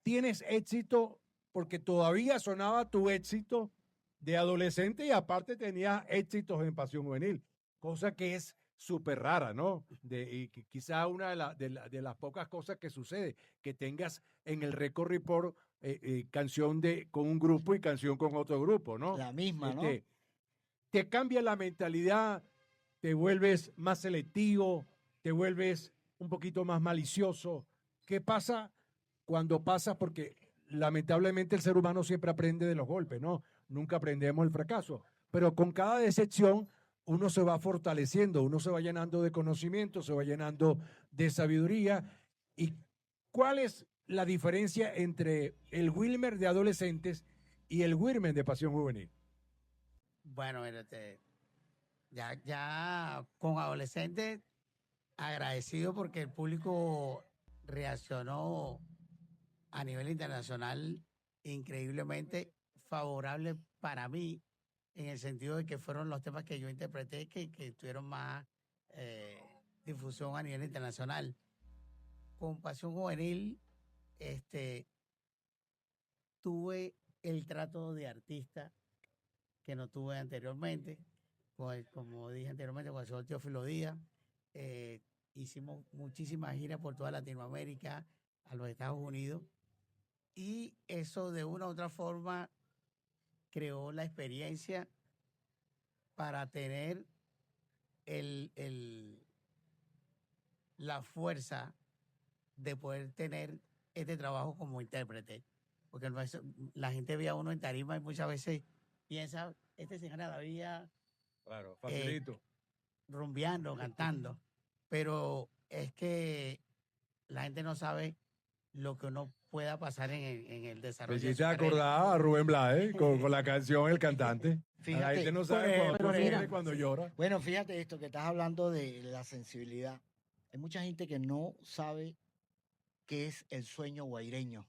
Tienes éxito porque todavía sonaba tu éxito de adolescente y aparte tenías éxitos en Pasión Juvenil, cosa que es súper rara, ¿no? Y quizá una de las pocas cosas que sucede, que tengas en el Record Report canción con un grupo y canción con otro grupo, ¿no? La misma, ¿no? Te cambia la mentalidad, te vuelves más selectivo, te vuelves un poquito más malicioso. ¿Qué pasa cuando pasa? Porque lamentablemente el ser humano siempre aprende de los golpes, ¿no? Nunca aprendemos el fracaso. Pero con cada decepción uno se va fortaleciendo, uno se va llenando de conocimiento, se va llenando de sabiduría. ¿Y cuál es la diferencia entre el Wilmer de adolescentes y el Wilmer de Pasión Juvenil? Bueno, mírate, ya con adolescentes, agradecido porque el público reaccionó a nivel internacional increíblemente favorable para mí, en el sentido de que fueron los temas que yo interpreté que tuvieron más difusión a nivel internacional. Con Pasión Juvenil, tuve el trato de artista que no tuve anteriormente. Como dije anteriormente, con el señor Teófilo Díaz, hicimos muchísimas giras por toda Latinoamérica, a los Estados Unidos, y eso de una u otra forma creó la experiencia para tener la fuerza de poder tener este trabajo como intérprete. Porque la gente ve a uno en tarima y muchas veces piensa, se gana la vida Claro, facilito. rumbeando, cantando. Pero es que la gente no sabe lo que uno pueda pasar en el Me desarrollo de su hiciste carrera. acordar a Rubén Blades con la canción El Cantante. La Fíjate, gente no sabe cuando pero tú mira. ríes y cuando llora. bueno, fíjate esto que estás hablando de la sensibilidad. Hay mucha gente que no sabe qué es el sueño guaireño.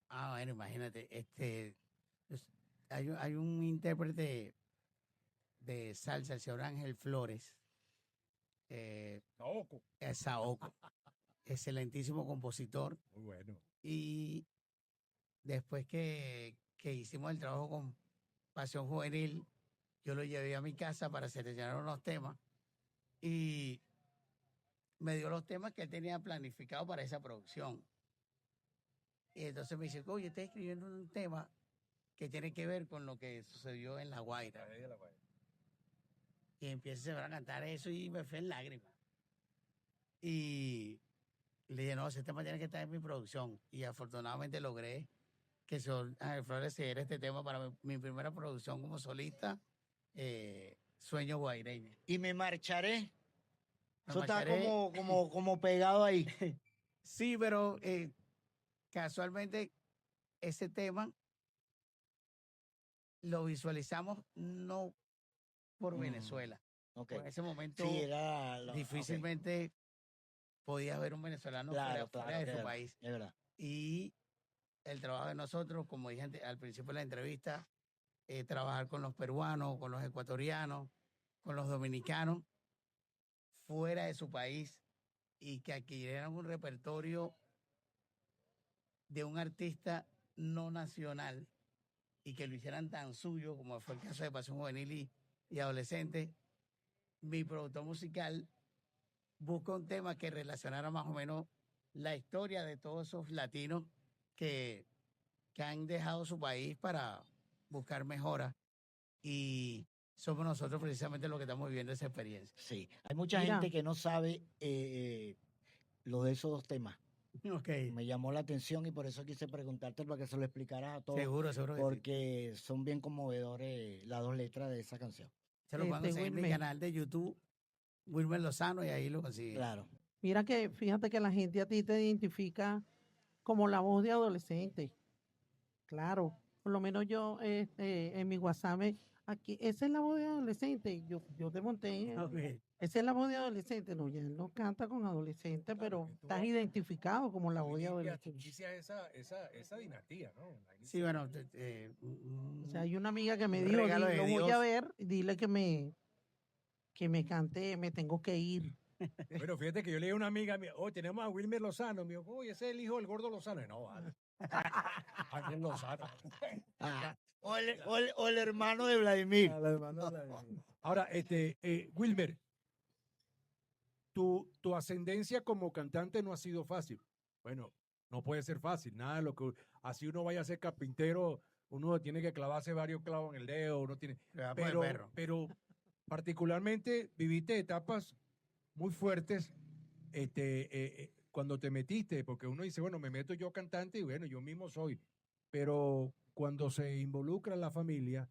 Bueno, imagínate, hay un intérprete de salsa, el señor Ángel Flores, Saoco. Saoco, excelentísimo compositor, Muy bueno. y después que hicimos el trabajo con Pasión Juvenil, yo lo llevé a mi casa para seleccionar unos temas y me dio los temas que él tenía planificado para esa producción. Y entonces me dice, oye, estoy escribiendo un tema que tiene que ver con lo que sucedió en La Guaira. Y empieza a cantar eso y me fue en lágrimas. Y le dije, no, ese tema tiene que estar en mi producción. Y afortunadamente logré que Ángel Flores se diera este tema para mi primera producción como solista, Sueño Guaireño. Y me marcharé. Me Eso está marcharé. como pegado ahí. Sí, pero casualmente ese tema lo visualizamos no por Mm, Venezuela. Ok. En ese momento Sí, era difícilmente podía haber un venezolano Claro, fuera claro, de su país. es verdad. Y el trabajo de nosotros, como dije al principio de la entrevista, trabajar con los peruanos, con los ecuatorianos, con los dominicanos, fuera de su país y que adquirieran un repertorio de un artista no nacional y que lo hicieran tan suyo como fue el caso de Pasión Juvenil y Adolescente. Mi productor musical busca un tema que relacionara más o menos la historia de todos esos latinos que han dejado su país para buscar mejoras y somos nosotros precisamente los que estamos viviendo esa experiencia. Sí, hay mucha Mira. gente que no sabe lo de esos dos temas. Ok. Me llamó la atención y por eso quise preguntarte para que se lo explicaras a todos. Seguro que sí. Porque son bien conmovedores las dos letras de esa canción. Se lo pueden conseguir en mi Wilmer. canal de YouTube, Wilmer Lozano, y ahí lo consiguen. Claro. Mira que fíjate que la gente a ti te identifica como la voz de adolescente. Claro, por lo menos yo en mi WhatsApp, aquí, esa es la voz de adolescente. Yo te monté, Ok. esa es la voz de adolescente. No, ya él no canta con adolescente, Claro, pero que tú estás vas- identificado como la voz de Tú adolescente. inicias esa dinastía, ¿no? Sí, bueno, O sea, hay una amiga que me un dijo, regalo de lo voy a Dios". ver, dile que me cante, me tengo que ir. Bueno, fíjate que yo le dije a una amiga mía, oh, tenemos a Wilmer Lozano. Me dijo, oye, ese es el hijo del gordo Lozano. Y no, vale. Ángel Lozano. O el hermano de Vladimir. Ahora, Wilmer, tu ascendencia como cantante no ha sido fácil. Bueno, no puede ser fácil, nada de lo que así uno vaya a ser carpintero, uno tiene que clavarse varios clavos en el dedo, uno tiene, Le va a poner perro. pero particularmente viviste etapas muy fuertes cuando te metiste, porque uno dice, bueno, me meto yo cantante y bueno, yo mismo soy, pero cuando se involucra la familia,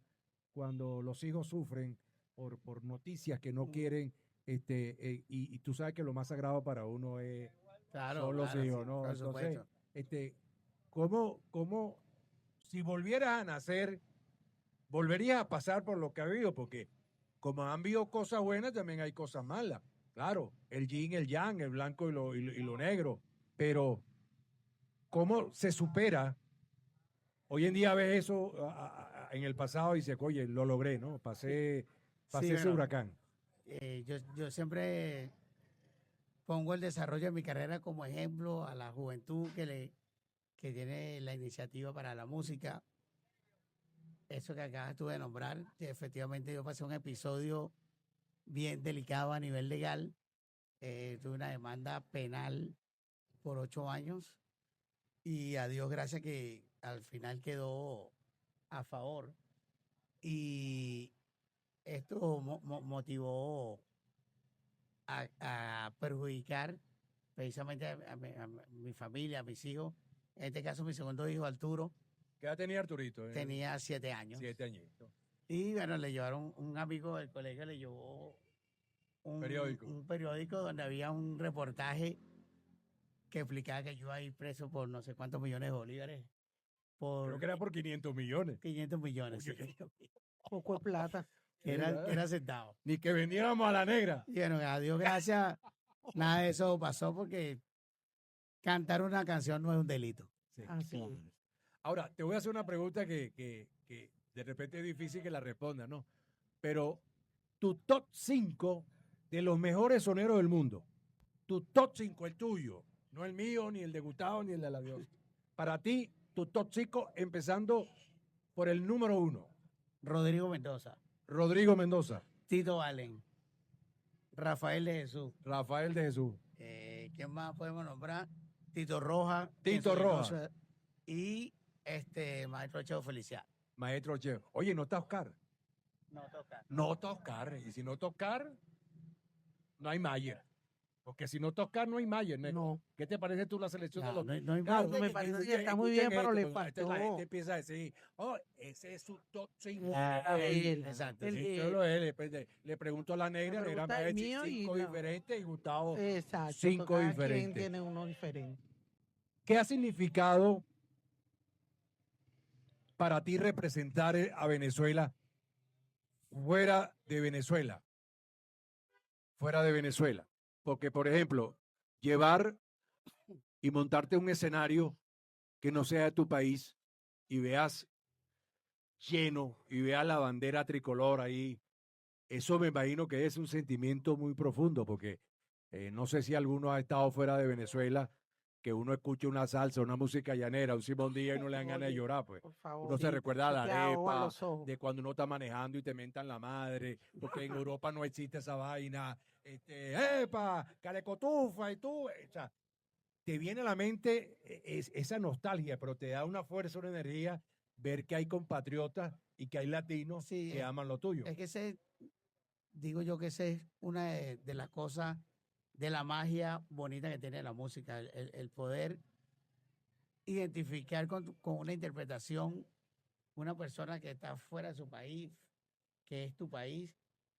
cuando los hijos sufren por noticias que no quieren, y tú sabes que lo más sagrado para uno es Claro, son los claro, hijos, sí, ¿no? por Entonces, supuesto. ¿cómo, si volvieras a nacer, volverías a pasar por lo que ha habido? Porque como han habido cosas buenas, también hay cosas malas. Claro, el yin, el yang, el blanco y lo negro. Pero, ¿cómo se supera? Hoy en día ves eso en el pasado y dices, oye, lo logré, ¿no? Pasé Sí, ese bueno, huracán. yo siempre pongo el desarrollo de mi carrera como ejemplo a la juventud que tiene la iniciativa para la música. Eso que acabas tú de nombrar, que efectivamente yo pasé un episodio bien delicado a nivel legal. Tuve una demanda penal por 8 años y a Dios gracias que al final quedó a favor. Y esto motivó a perjudicar precisamente a mi familia, a mis hijos. En este caso, mi segundo hijo, Arturo, ¿Qué edad tenía Arturito? tenía 7 años. 7 añitos. Y bueno, le llevaron, un amigo del colegio le llevó Periódico. un periódico donde había un reportaje que explicaba que yo iba a ir preso por no sé cuántos millones de bolívares. Por Creo que era por 500 millones. 500 millones. Sí. Poco de plata. Que era centavo. Ni que vendiéramos a la negra. Y bueno, a Dios gracias, nada de eso pasó porque cantar una canción no es un delito. Así Claro. es. Ahora, te voy a hacer una pregunta que de repente es difícil que la responda, ¿no? Pero tu top 5 de los mejores soneros del mundo. Tu top 5, el tuyo. No el mío, ni el de Gustavo, ni el de la Dios. Para ti, tu top 5, empezando por el número 1. Rodrigo Mendoza, Rodrigo Mendoza, Tito Allen, Rafael de Jesús. Rafael de Jesús. ¿Quién más podemos nombrar? Tito Roja. Tito Enzo Roja. Mendoza, y Maestro Cheo Feliciano. Maestro Cheo. Oye, ¿no está Oscar? No toca. No está Oscar. Y si no está Oscar, no hay Mayer. Porque si no está Oscar, no hay Mayer. Negro. No, ¿Qué te parece tú la selección de los... No Claro, me parece que está muy bien, pero le faltó. La gente empieza a decir, oh, ese es su top 5. Exacto. El- Sí. Solo él, le pregunto a la negra, Me le pregunta era el mío y 5 no. diferentes y Gustavo exacto. 5 cada quien diferentes. tiene uno diferente. ¿Qué ha significado para ti representar a Venezuela fuera de Venezuela? Fuera de Venezuela. Porque, por ejemplo, llevar y montarte un escenario que no sea de tu país y veas lleno y veas la bandera tricolor ahí, eso me imagino que es un sentimiento muy profundo, porque no sé si alguno ha estado fuera de Venezuela, que uno escuche una salsa, una música llanera, un Simón Díaz y no le dan ganas de Oye, llorar, pues. Por favor. Uno se recuerda a la te ahoga arepa, los ojos. de cuando uno está manejando y te mentan la madre, porque en Europa no existe esa vaina. ¡Epa! ¡Carecotufa! Y tú, o sea, te viene a la mente esa nostalgia, pero te da una fuerza, una energía, ver que hay compatriotas y que hay latinos Sí, que aman lo tuyo. Es que digo yo que esa es una de las cosas, de la magia bonita que tiene la música, el poder identificar con una interpretación una persona que está fuera de su país, que es tu país,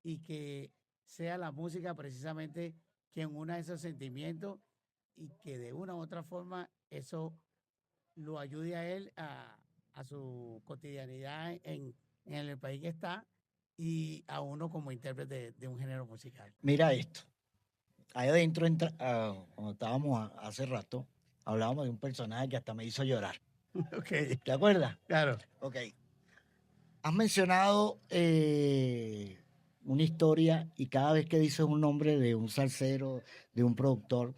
y que sea la música precisamente quien una esos sentimientos y que de una u otra forma eso lo ayude a él a su cotidianidad en el país que está y a uno como intérprete de un género musical. Mira esto. Ahí adentro, cuando estábamos hace rato, hablábamos de un personaje que hasta me hizo llorar. Ok, ¿Te acuerdas? claro. Ok. Has mencionado una historia y cada vez que dices un nombre de un salsero, de un productor,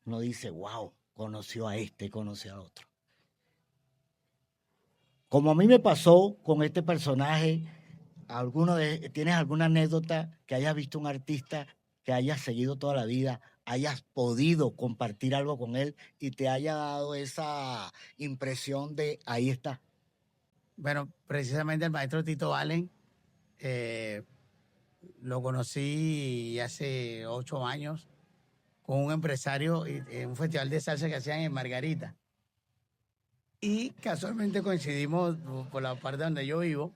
uno dice, wow, conoció a este, conoció al otro. Como a mí me pasó con este personaje, ¿tienes alguna anécdota que hayas visto un artista que hayas seguido toda la vida, hayas podido compartir algo con él y te haya dado esa impresión de ahí está? Bueno, precisamente el maestro Tito Allen lo conocí hace 8 años con un empresario en un festival de salsa que hacían en Margarita. Y casualmente coincidimos por la parte donde yo vivo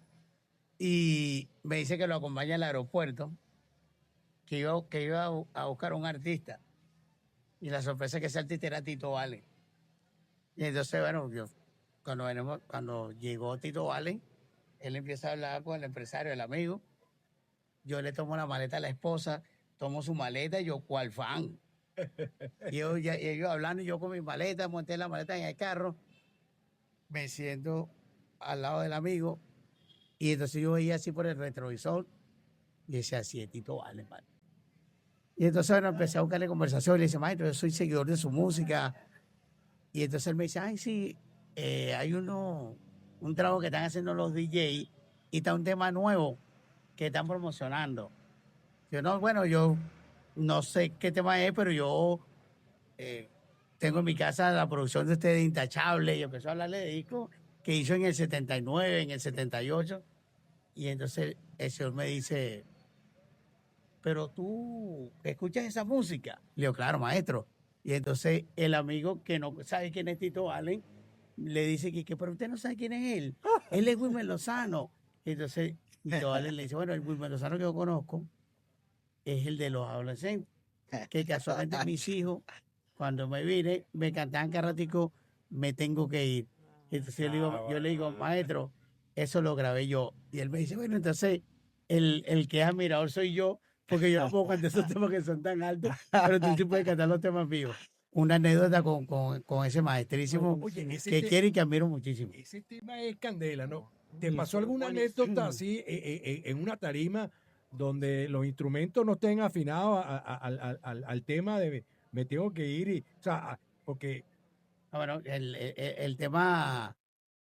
y me dice que lo acompaña al aeropuerto, que iba a buscar un artista. Y la sorpresa es que ese artista era Tito Allen. Y entonces, bueno, cuando llegó Tito Allen, él empieza a hablar con el empresario, el amigo. Yo le tomo la maleta a la esposa, tomo su maleta y yo, ¿cuál fan? Y ellos hablando, y yo con mi maleta, monté la maleta en el carro, me siento al lado del amigo, y entonces yo veía así por el retrovisor, y decía, así es Tito Allen, vale. Y entonces, bueno, empecé a buscarle conversación, y le dice, maestro, yo soy seguidor de su música. Y entonces él me dice, ay, sí, hay un trabajo que están haciendo los DJ, y está un tema nuevo que están promocionando. Yo no, bueno, yo no sé qué tema es, pero yo tengo en mi casa la producción de usted de Intachable y empezó a hablarle de discos que hizo en el 79, en el 78. Y entonces el señor me dice, pero tú escuchas esa música. Le digo, claro, maestro. Y entonces el amigo que no sabe quién es Tito Allen le dice pero usted no sabe quién es él. Él es Wilmer Lozano. Y entonces Tito Allen le dice, bueno, el Wilmer Lozano que yo conozco es el de los adolescentes, que casualmente mis hijos, cuando me vine, me cantaban cada ratico, me tengo que ir. Entonces yo le digo, maestro, eso lo grabé yo. Y él me dice, bueno, entonces el que es admirador soy yo, porque yo no puedo cantar esos temas que son tan altos, pero tú sí puedes cantar los temas vivos. Una anécdota con ese maestrísimo Oye, que quiero y que admiro muchísimo. Ese tema es candela, ¿no? ¿Te Sí, pasó sí, alguna buenísimo. anécdota así en una tarima donde los instrumentos no estén afinados al tema de me tengo que ir? O sea, porque Bueno, el tema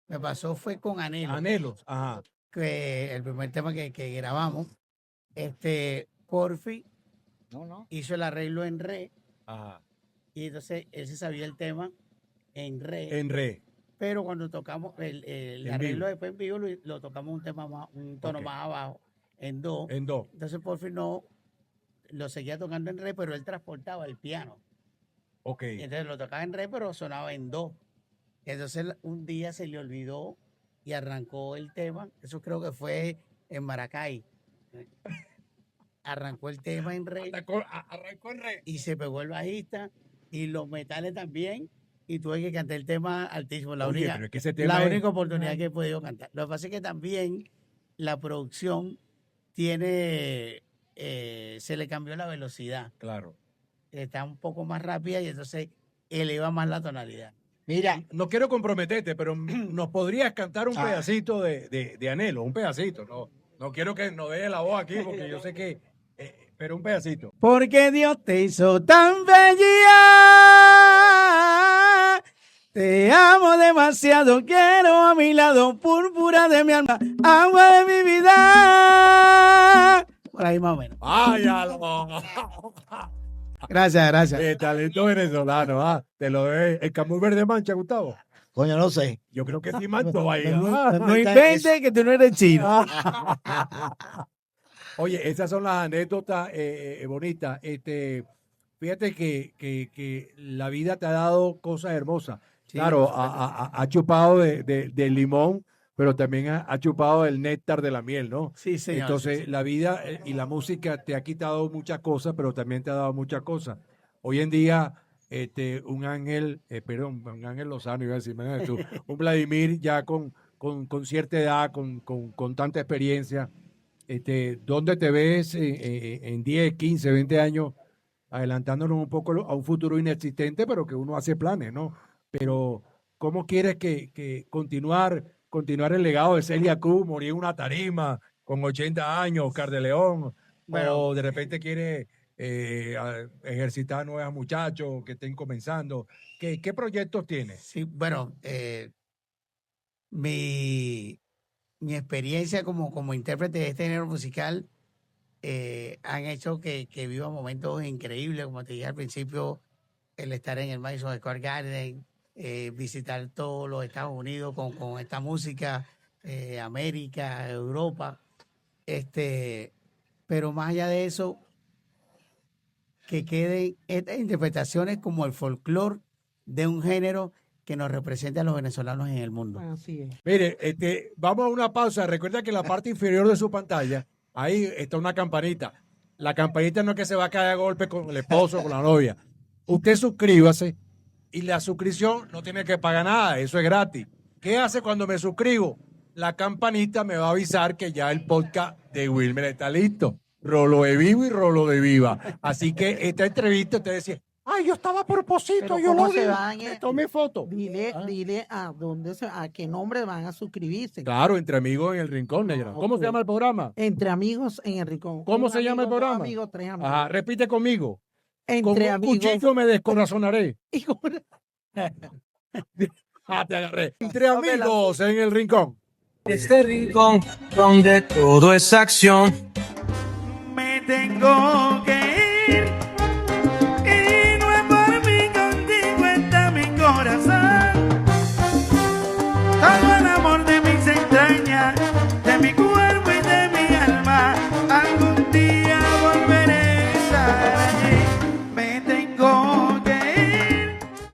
Me pasó fue con Anhelo, Anhelos. Ajá. que el primer tema que grabamos. Porfi No. hizo el arreglo en re Ajá. y entonces él se sabía el tema en re. En re. Pero cuando tocamos el En arreglo vivo. después en vivo, lo tocamos un tono Ok. más abajo, en do. En do. Entonces Porfi no lo seguía tocando en re, pero él transportaba el piano. Ok. Y entonces lo tocaba en re, pero sonaba en do. Entonces un día se le olvidó y arrancó el tema. Eso creo que fue en Maracay. Arrancó el tema en re Arrancó en re. y se pegó el bajista y los metales también. Y tuve que cantar el tema altísimo. La Oye, única, pero es que ese tema la es- única oportunidad que he podido cantar. Lo que pasa es que también la producción tiene, se le cambió la velocidad. Claro. Está un poco más rápida y entonces eleva más la tonalidad. Mira, No quiero comprometerte, pero nos podrías cantar un Ah. pedacito de Anhelo, un pedacito. No quiero que nos deje la voz aquí, porque yo sé que. Pero un pedacito. Porque Dios te hizo tan bella. Te amo demasiado, quiero a mi lado, púrpura de mi alma, agua de mi vida. Por ahí más o menos. ¡Váyalo! Gracias. Talento venezolano, te lo debe. ¿El Camul Verde Mancha, Gustavo? coño, no sé. Yo creo que sí, Manto va a ir. No inventes que tú no eres chino. Oye, esas son las anécdotas bonitas. Fíjate que la vida te ha dado cosas hermosas. Sí, Claro, por supuesto. ha chupado del limón, pero también ha chupado del néctar de la miel, ¿no? Sí, señor. Entonces, sí. la vida y la música te ha quitado muchas cosas, pero también te ha dado muchas cosas. Hoy en día, un Ángel Lozano, iba a decir, imagínate tú, un Vladimir ya con cierta edad, con tanta experiencia, ¿dónde te ves en 10, 15, 20 años, adelantándonos un poco a un futuro inexistente, pero que uno hace planes, ¿no? Pero, ¿cómo quieres que continuar el legado de Celia Cruz, morir en una tarima con 80 años, Oscar de León? Bueno, O de repente quieres ejercitar nuevos muchachos que estén comenzando. ¿Qué proyectos tienes? Sí, bueno, mi experiencia como intérprete de este género musical han hecho que viva momentos increíbles, como te dije al principio, el estar en el Madison Square Garden, visitar todos los Estados Unidos con esta música, América, Europa, pero más allá de eso, que queden estas interpretaciones como el folclore de un género que nos represente a los venezolanos en el mundo. Así es. Mire, vamos a una pausa. Recuerda que en la parte inferior de su pantalla, ahí está una campanita. La campanita no es que se va a caer a golpe con el esposo o con la novia. Usted suscríbase y la suscripción no tiene que pagar nada, eso es gratis. ¿Qué hace cuando me suscribo? La campanita me va a avisar que ya el podcast de Wilmer está listo. Rolo de vivo y rolo de viva. Así que esta entrevista usted decía, ay, yo estaba a propósito, Pero yo ¿cómo lo se vi, van, me tomé foto. Dile a qué nombre van a suscribirse. Claro, Entre Amigos en el Rincón, negra. ¿Cómo Ok. se llama el programa? Entre amigos en el rincón. ¿Cómo Un se llama el amigo, dos programa? amigos, tres amigos. Ajá, repite conmigo. Con Entre un amigos. cuchillo me descorazonaré. Y con- Te agarré. Entre Amigos en el Rincón. Este rincón donde todo es acción. Me tengo que